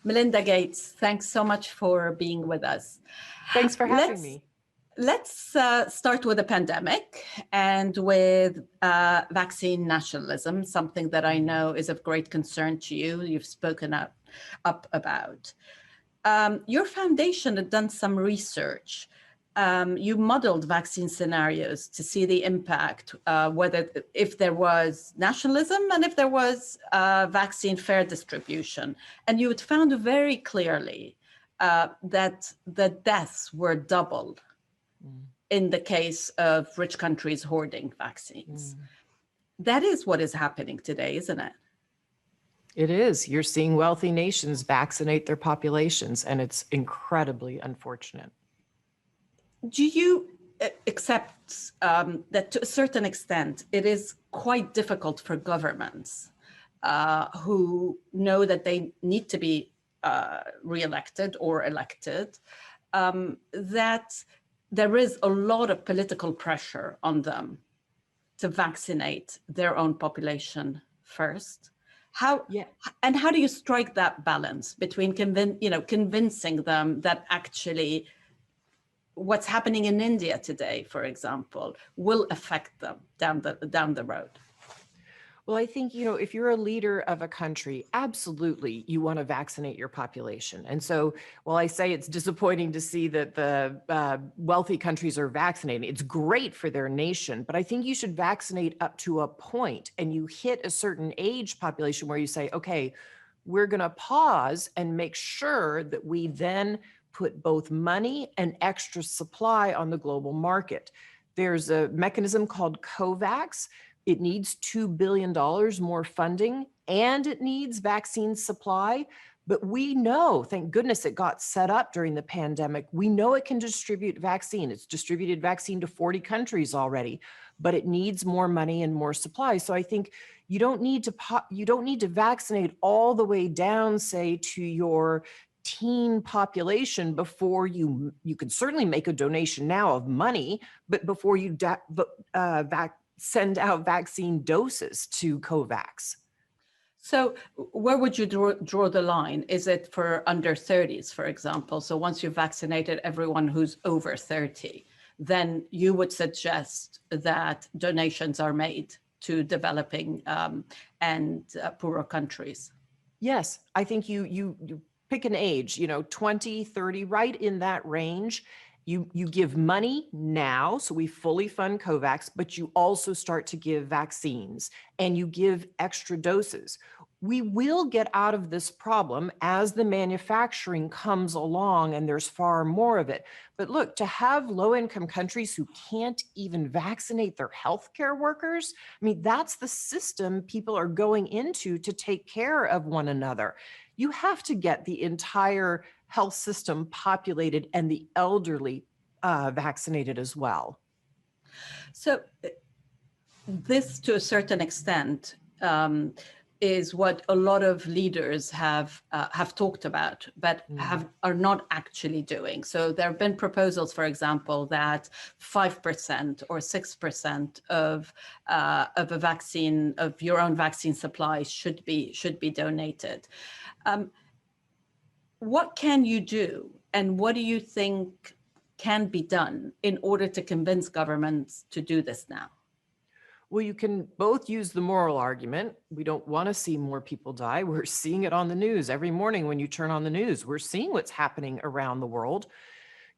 Melinda Gates, thanks so much for being with us. Thanks for having Let's me. let's start with the pandemic and with vaccine nationalism, something that I know is of great concern to you. You've spoken up about. Your foundation had done some research. You modeled vaccine scenarios to see the impact, whether if there was nationalism and if there was vaccine fair distribution. And you had found very clearly that the deaths were doubled in the case of rich countries hoarding vaccines. That is what is happening today, isn't it? It is. You're seeing wealthy nations vaccinate their populations, and it's incredibly unfortunate. Do you accept that to a certain extent, it is quite difficult for governments who know that they need to be re-elected or elected, that there is a lot of political pressure on them to vaccinate their own population first? How do you strike that balance between convincing them that actually what's happening in India today, for example, will affect them down the road? Well, I think, if you're a leader of a country, absolutely, you want to vaccinate your population. And so while I say it's disappointing to see that the wealthy countries are vaccinating, it's great for their nation, but I think you should vaccinate up to a point, and you hit a certain age population where you say, okay, we're going to pause and make sure that we then put both money and extra supply on the global market. There's a mechanism called COVAX. It needs $2 billion more funding, and it needs vaccine supply. But we know, thank goodness it got set up during the pandemic, we know it can distribute vaccine. It's distributed vaccine to 40 countries already, but it needs more money and more supply. So I think you don't need to vaccinate all the way down, say, to your teen population before you can certainly make a donation now of money, but before you send out vaccine doses to COVAX. So where would you draw the line? Is it for under 30s, for example? So once you've vaccinated everyone who's over 30, then you would suggest that donations are made to developing and poorer countries? Yes, I think you pick an age, 20, 30, right in that range. You give money now, so we fully fund COVAX, but you also start to give vaccines and you give extra doses. We will get out of this problem as the manufacturing comes along and there's far more of it. But look, to have low-income countries who can't even vaccinate their healthcare workers, I mean, that's the system people are going into to take care of one another. You have to get the entire health system populated and the elderly vaccinated as well. So this, to a certain extent, is what a lot of leaders have talked about, but are not actually doing. So there have been proposals, for example, that 5% or 6% of a vaccine, of your own vaccine supply should be donated. What can you do, and what do you think can be done in order to convince governments to do this now? Well, you can both use the moral argument. We don't want to see more people die. We're seeing it on the news every morning when you turn on the news. We're seeing what's happening around the world.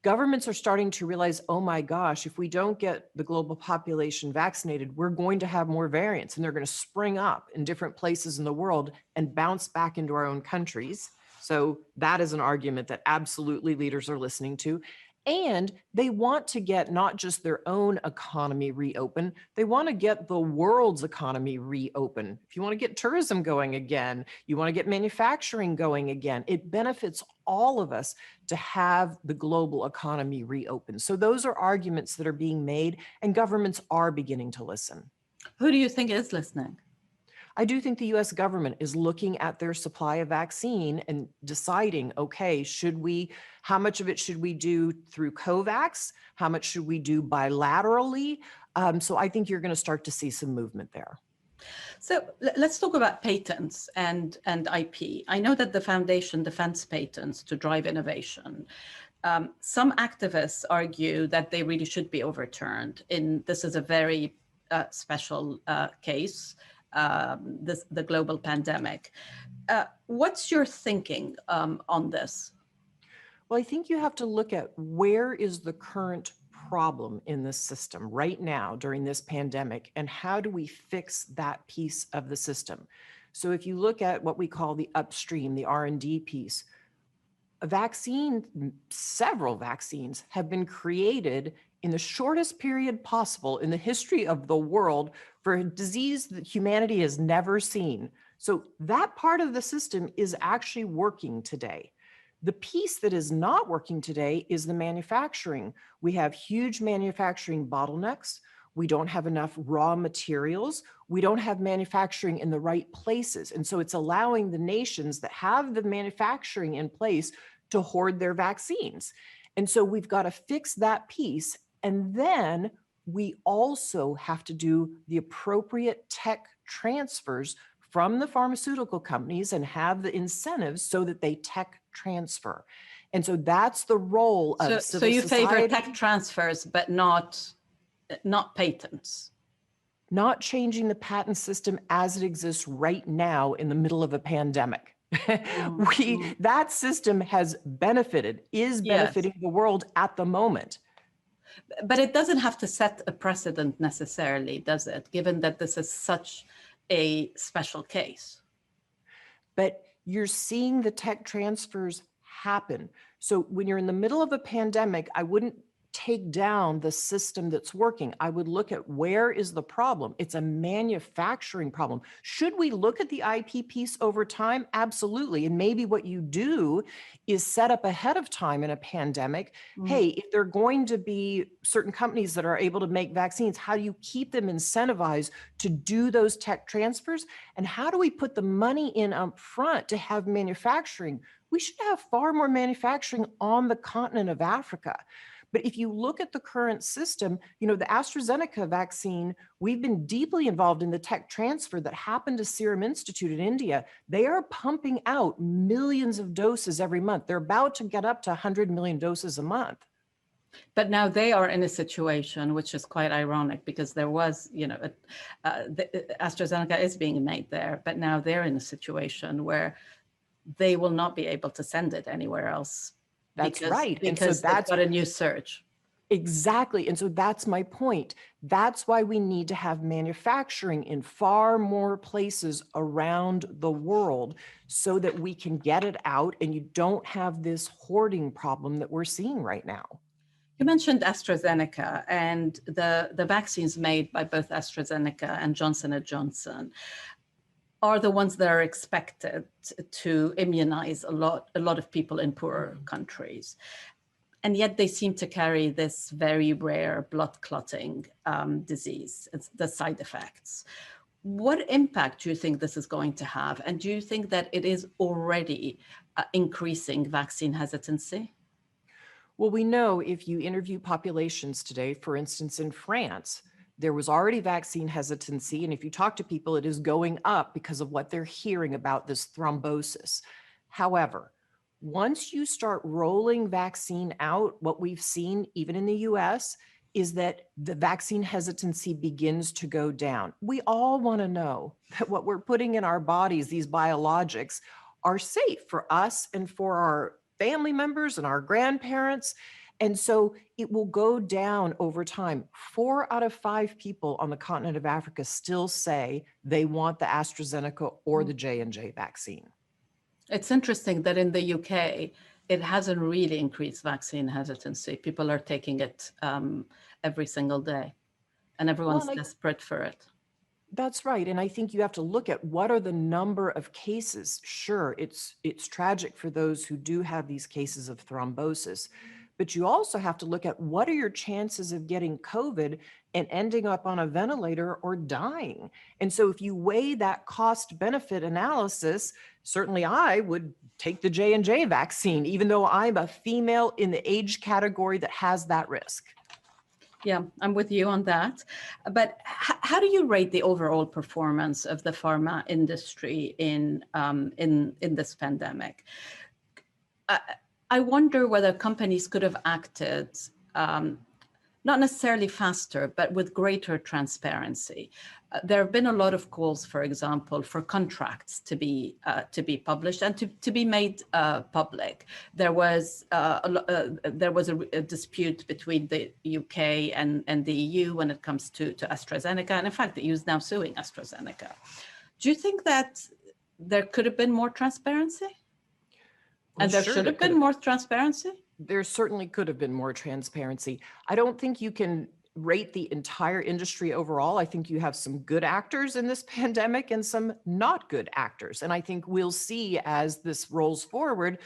Governments are starting to realize, oh my gosh, if we don't get the global population vaccinated, we're going to have more variants, and they're going to spring up in different places in the world and bounce back into our own countries. So that is an argument that absolutely leaders are listening to. And they want to get not just their own economy reopened, they want to get the world's economy reopened. If you want to get tourism going again, you want to get manufacturing going again, it benefits all of us to have the global economy reopened. So those are arguments that are being made, and governments are beginning to listen. Who do you think is listening? I do think the US government is looking at their supply of vaccine and deciding, okay, how much of it should we do through COVAX? How much should we do bilaterally? So I think you're going to start to see some movement there. So let's talk about patents and IP. I know that the foundation defends patents to drive innovation. Some activists argue that they really should be overturned. This is a very special case, the global pandemic. What's your thinking on this? Well, I think you have to look at where is the current problem in this system right now during this pandemic, and how do we fix that piece of the system? So if you look at what we call the upstream, the R&D piece, several vaccines have been created in the shortest period possible in the history of the world for a disease that humanity has never seen. So that part of the system is actually working today. The piece that is not working today is the manufacturing. We have huge manufacturing bottlenecks. We don't have enough raw materials. We don't have manufacturing in the right places. And so it's allowing the nations that have the manufacturing in place to hoard their vaccines. And so we've got to fix that piece. And then we also have to do the appropriate tech transfers from the pharmaceutical companies and have the incentives so that they tech transfer. And so that's the role of civil so you society. favor tech transfers, but not patents? Not changing the patent system as it exists right now in the middle of a pandemic. That system is benefiting the world at the moment. But it doesn't have to set a precedent necessarily, does it? Given that this is such a special case. But you're seeing the tech transfers happen. So when you're in the middle of a pandemic, I wouldn't take down the system that's working. I would look at where is the problem. It's a manufacturing problem. Should we look at the IP piece over time? Absolutely. And maybe what you do is set up ahead of time in a pandemic. Hey, if there are going to be certain companies that are able to make vaccines, how do you keep them incentivized to do those tech transfers? And how do we put the money in up front to have manufacturing? We should have far more manufacturing on the continent of Africa. But if you look at the current system, the AstraZeneca vaccine, we've been deeply involved in the tech transfer that happened to Serum Institute in India. They are pumping out millions of doses every month. They're about to get up to 100 million doses a month. But now they are in a situation which is quite ironic, because there was, AstraZeneca is being made there, but now they're in a situation where they will not be able to send it anywhere else. That's right. Because they've got a new surge. Exactly. And so that's my point. That's why we need to have manufacturing in far more places around the world so that we can get it out and you don't have this hoarding problem that we're seeing right now. You mentioned AstraZeneca and the vaccines made by both AstraZeneca and Johnson & Johnson are the ones that are expected to immunize a lot of people in poorer countries. And yet they seem to carry this very rare blood clotting disease, the side effects. What impact do you think this is going to have? And do you think that it is already increasing vaccine hesitancy? Well, we know if you interview populations today, for instance, in France, there was already vaccine hesitancy. And if you talk to people, it is going up because of what they're hearing about this thrombosis. However, once you start rolling vaccine out, what we've seen even in the US is that the vaccine hesitancy begins to go down. We all want to know that what we're putting in our bodies, these biologics, are safe for us and for our family members and our grandparents. And so it will go down over time. 4 out of 5 people on the continent of Africa still say they want the AstraZeneca or the J&J vaccine. It's interesting that in the UK, it hasn't really increased vaccine hesitancy. People are taking it every single day, and everyone's desperate for it. That's right. And I think you have to look at what are the number of cases. Sure, it's tragic for those who do have these cases of thrombosis, but you also have to look at what are your chances of getting COVID and ending up on a ventilator or dying. And so if you weigh that cost benefit analysis, certainly I would take the J&J vaccine, even though I'm a female in the age category that has that risk. Yeah, I'm with you on that. But how do you rate the overall performance of the pharma industry in this pandemic? I, I wonder whether companies could have acted um, not necessarily faster, but with greater transparency. There have been a lot of calls, for example, for contracts to be published and to be made public. There was a dispute between the UK and the EU when it comes to AstraZeneca, and in fact, the EU is now suing AstraZeneca. Do you think that there could have been more transparency, and there should have been more transparency? There certainly could have been more transparency. I don't think you can rate the entire industry overall. I think you have some good actors in this pandemic and some not good actors. And I think we'll see as this rolls forward,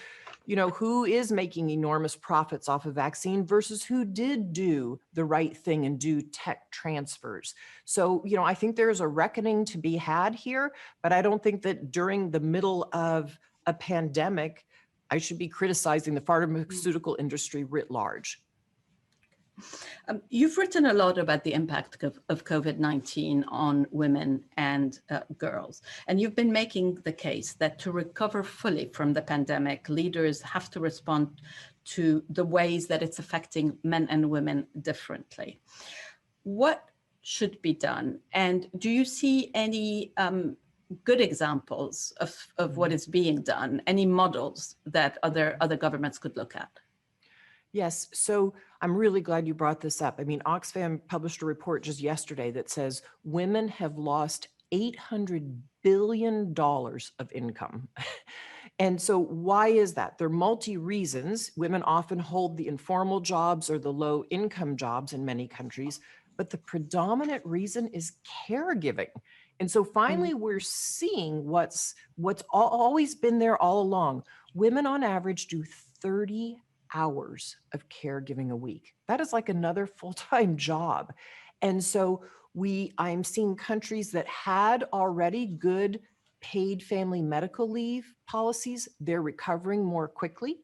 who is making enormous profits off of vaccine versus who did do the right thing and do tech transfers. So, I think there's a reckoning to be had here, but I don't think that during the middle of a pandemic, I should be criticizing the pharmaceutical industry writ large. You've written a lot about the impact of COVID-19 on women and girls, and you've been making the case that to recover fully from the pandemic, leaders have to respond to the ways that it's affecting men and women differently. What should be done? And do you see any good examples of what is being done, any models that other governments could look at? Yes, so I'm really glad you brought this up. I mean, Oxfam published a report just yesterday that says women have lost $800 billion of income. And so why is that? There are multi-reasons. Women often hold the informal jobs or the low income jobs in many countries, but the predominant reason is caregiving. And so finally, we're seeing what's always been there all along. Women on average do 30 hours of caregiving a week. That is like another full-time job. And so I'm seeing countries that had already good paid family medical leave policies, they're recovering more quickly.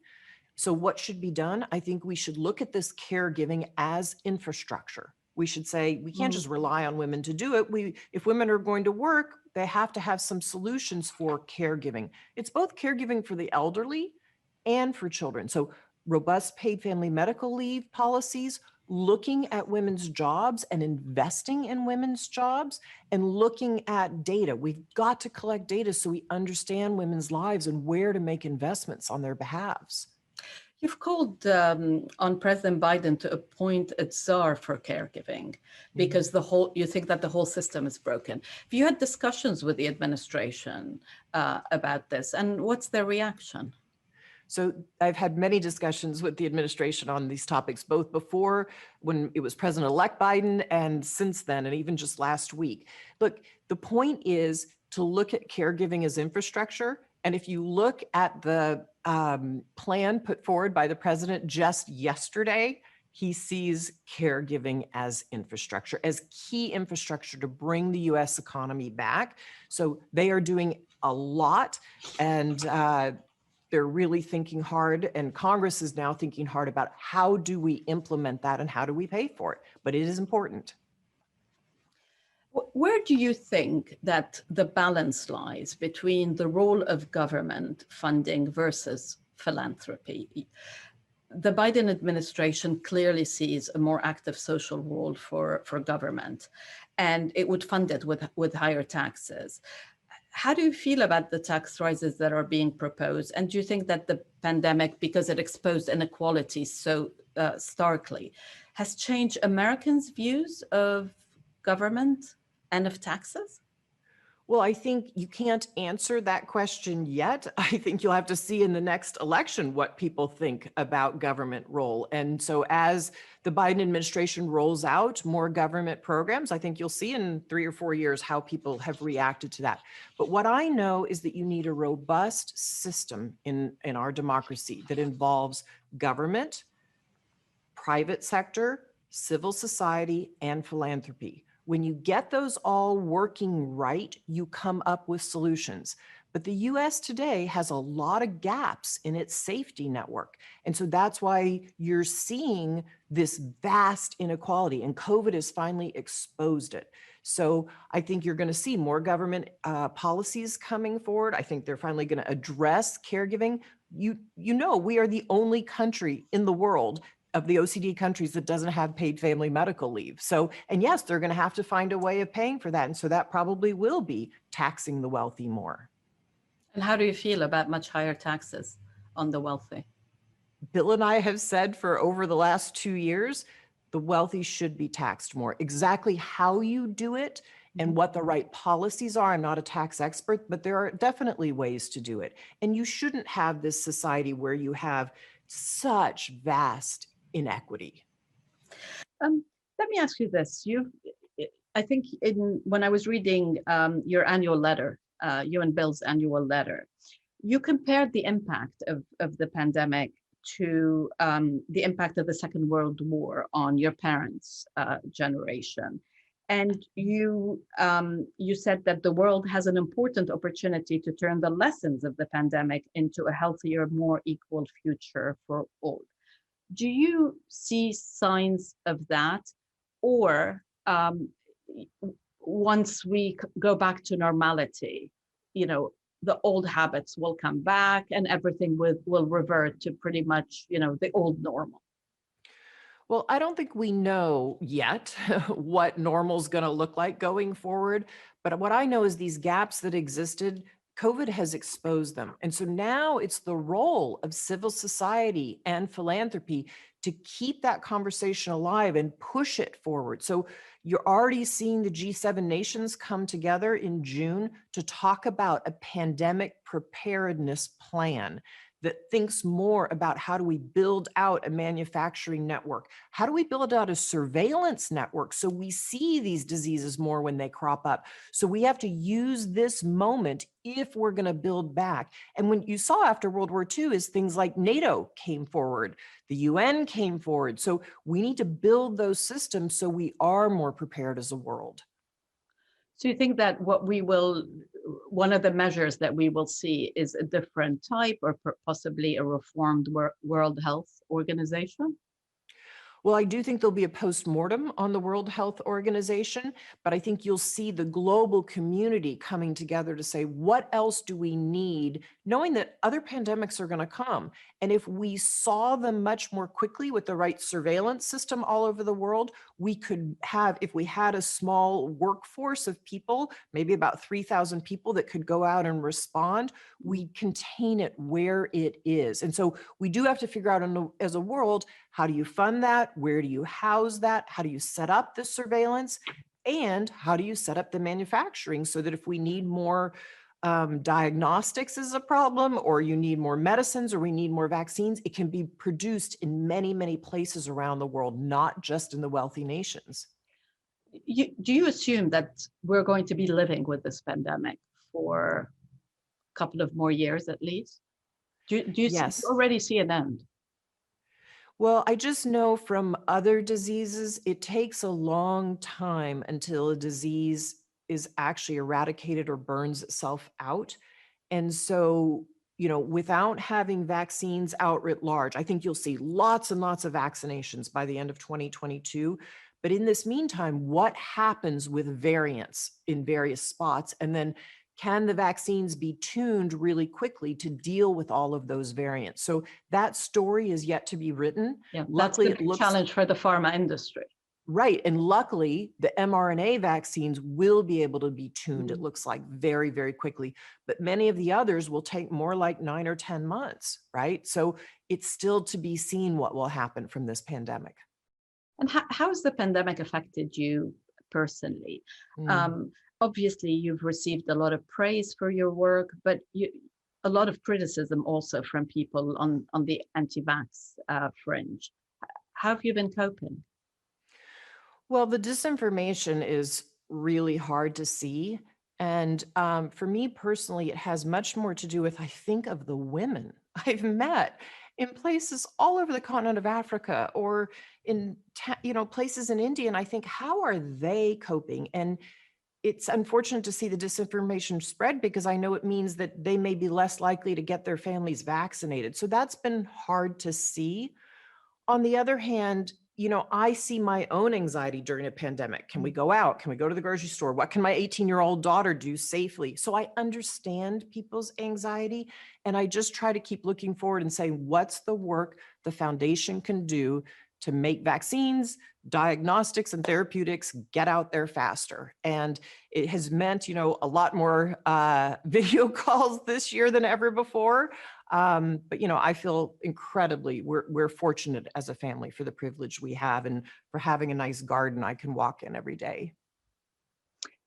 So what should be done? I think we should look at this caregiving as infrastructure. We should say, we can't just rely on women to do it. If women are going to work, they have to have some solutions for caregiving. It's both caregiving for the elderly and for children. So robust paid family medical leave policies, looking at women's jobs and investing in women's jobs, and looking at data. We've got to collect data so we understand women's lives and where to make investments on their behalves. You've called on President Biden to appoint a czar for caregiving because you think that the whole system is broken. Have you had discussions with the administration about this, and what's their reaction? So I've had many discussions with the administration on these topics, both before when it was President-elect Biden and since then, and even just last week. Look, the point is to look at caregiving as infrastructure. And if you look at the plan put forward by the president just yesterday, he sees caregiving as infrastructure, as key infrastructure to bring the US economy back. So they are doing a lot, and they're really thinking hard, and Congress is now thinking hard about how do we implement that and how do we pay for it? But it is important. Where do you think that the balance lies between the role of government funding versus philanthropy? The Biden administration clearly sees a more active social role for government, and it would fund it with higher taxes. How do you feel about the tax rises that are being proposed? And do you think that the pandemic, because it exposed inequalities so starkly, has changed Americans' views of government and of taxes? Well, I think you can't answer that question yet. I think you'll have to see in the next election what people think about government role. And so as the Biden administration rolls out more government programs, I think you'll see in 3 or 4 years how people have reacted to that. But what I know is that you need a robust system in our democracy that involves government, private sector, civil society, and philanthropy. When you get those all working right, you come up with solutions. But the US today has a lot of gaps in its safety network. And so that's why you're seeing this vast inequality, and COVID has finally exposed it. So I think you're going to see more government policies coming forward. I think they're finally going to address caregiving. You know, we are the only country in the world of the OECD countries that doesn't have paid family medical leave. So, and yes, they're going to have to find a way of paying for that. And so that probably will be taxing the wealthy more. And how do you feel about much higher taxes on the wealthy? Bill and I have said for over the last 2 years, the wealthy should be taxed more. Exactly how you do it and what the right policies are, I'm not a tax expert, but there are definitely ways to do it. And you shouldn't have this society where you have such vast inequity. Let me ask you this. I think when I was reading your annual letter, you and Bill's annual letter, you compared the impact of the pandemic to the impact of the Second World War on your parents' generation. And you said that the world has an important opportunity to turn the lessons of the pandemic into a healthier, more equal future for all. Do you see signs of that? Or once we go back to normality, the old habits will come back and everything will revert to pretty much, the old normal? Well, I don't think we know yet what normal is going to look like going forward. But what I know is these gaps that existed, COVID has exposed them. And so now it's the role of civil society and philanthropy to keep that conversation alive and push it forward. So you're already seeing the G7 nations come together in June to talk about a pandemic preparedness plan that thinks more about how do we build out a manufacturing network? How do we build out a surveillance network so we see these diseases more when they crop up? So we have to use this moment if we're going to build back. And when you saw after World War II is things like NATO came forward, the UN came forward. So we need to build those systems so we are more prepared as a world. So you think that one of the measures that we will see is a different type or possibly a reformed World Health Organization? Well, I do think there'll be a postmortem on the World Health Organization, but I think you'll see the global community coming together to say, what else do we need, knowing that other pandemics are going to come? And if we saw them much more quickly with the right surveillance system all over the world, we could have, if we had a small workforce of people, maybe about 3,000 people that could go out and respond, we contain it where it is. And so we do have to figure out as a world, how do you fund that? Where do you house that? How do you set up the surveillance? And how do you set up the manufacturing so that if we need more diagnostics is a problem, or you need more medicines, or we need more vaccines, it can be produced in many, many places around the world, not just in the wealthy nations. Do you assume that we're going to be living with this pandemic for a couple of more years at least? Do you Yes. already see an end? Well, I just know from other diseases, it takes a long time until a disease is actually eradicated or burns itself out. And so, without having vaccines out writ large, I think you'll see lots and lots of vaccinations by the end of 2022. But in this meantime, what happens with variants in various spots? And then can the vaccines be tuned really quickly to deal with all of those variants? So that story is yet to be written. Yeah, Luckily, that's the challenge for the pharma industry. Right. And luckily, the mRNA vaccines will be able to be tuned, it looks like, very, very quickly. But many of the others will take more like 9 or 10 months, right? So it's still to be seen what will happen from this pandemic. And how has the pandemic affected you personally? Obviously, you've received a lot of praise for your work, but a lot of criticism also from people on the anti-vax fringe. How have you been coping? Well, the disinformation is really hard to see. And for me personally, it has much more to do with, I think, of the women I've met in places all over the continent of Africa, or in places in India. And I think, how are they coping? And it's unfortunate to see the disinformation spread because I know it means that they may be less likely to get their families vaccinated. So that's been hard to see. On the other hand, I see my own anxiety during a pandemic. Can we go out? Can we go to the grocery store? What can my 18-year-old daughter do safely? So I understand people's anxiety, and I just try to keep looking forward and saying, what's the work the foundation can do to make vaccines, diagnostics, and therapeutics get out there faster? And it has meant, a lot more video calls this year than ever before. But I feel incredibly, we're fortunate as a family for the privilege we have and for having a nice garden I can walk in every day.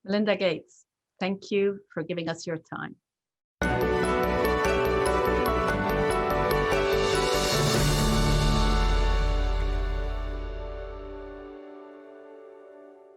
Melinda Gates, thank you for giving us your time.